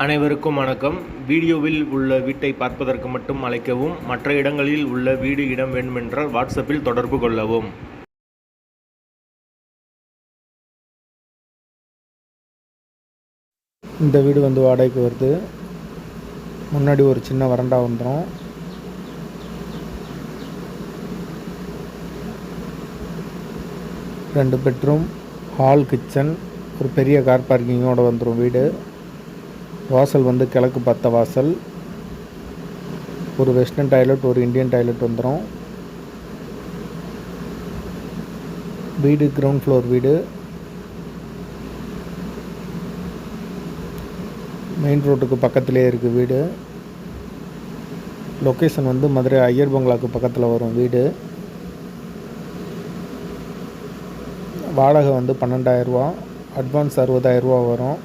அனைவருக்கும் வணக்கம். வீடியோவில் உள்ள வீட்டை பார்ப்பதற்கு மட்டும் அழைக்கவும். மற்ற இடங்களில் உள்ள வீடு இடம் வேண்டுமென்றால் வாட்ஸ்அப்பில் தொடர்பு கொள்ளவும். இந்த வீடு வாடகைக்கு வருது. முன்னாடி ஒரு சின்ன வரண்டா வந்துடும். ரெண்டு பெட்ரூம், ஹால், கிச்சன், ஒரு பெரிய கார் பார்க்கிங்கோடு வந்துடும் வீடு. வாசல் கிழக்கு பார்த்த வாசல். ஒரு வெஸ்டர்ன் டாய்லெட், ஒரு இந்தியன் டாய்லெட் வந்துடும். வீடு கிரவுண்ட் ஃப்ளோர் வீடு. மெயின் ரோட்டுக்கு பக்கத்திலே இருக்குது வீடு. லொக்கேஷன் மதுரை ஐயர் பங்களாவுக்கு பக்கத்தில் வரும் வீடு. வாடகை 12,000 ரூபா, அட்வான்ஸ் 60,000 ரூபா வரும்.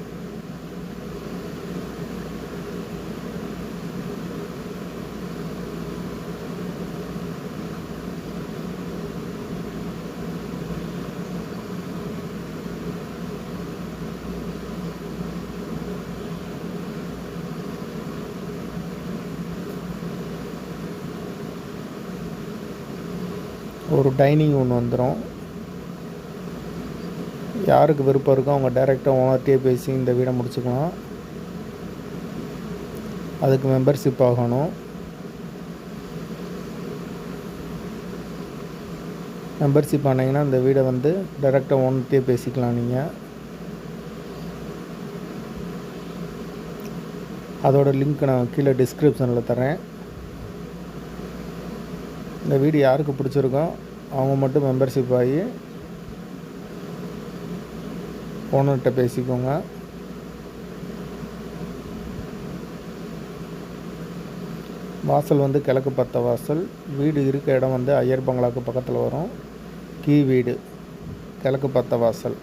ஒரு டைனிங் ஒன்று வந்துடும். யாருக்கு விருப்பம் இருக்கோ அவங்க டைரெக்டாக ஓனர்கிட்டே பேசி இந்த வீடை முடிச்சுக்கலாம். அதுக்கு மெம்பர்ஷிப் ஆகணும். மெம்பர்ஷிப் ஆனீங்கன்னா இந்த வீடை டைரெக்டாக ஓனர்கிட்டே பேசிக்கலாம். நீங்கள் அதோட லிங்க் நான் கீழே டிஸ்கிரிப்ஷனில் தரேன். இந்த வீடு யாருக்கு பிடிச்சிருக்கோ அவங்க மட்டும் மெம்பர்ஷிப் ஆகி ஓனர்கிட்ட பேசிக்கோங்க. வாசல் கிழக்கு பார்த்த வாசல். வீடு இருக்க இடம் ஐயர் பங்களாவுக்கு பக்கத்தில் வரும். கீ வீடு, கிழக்கு பார்த்த வாசல்.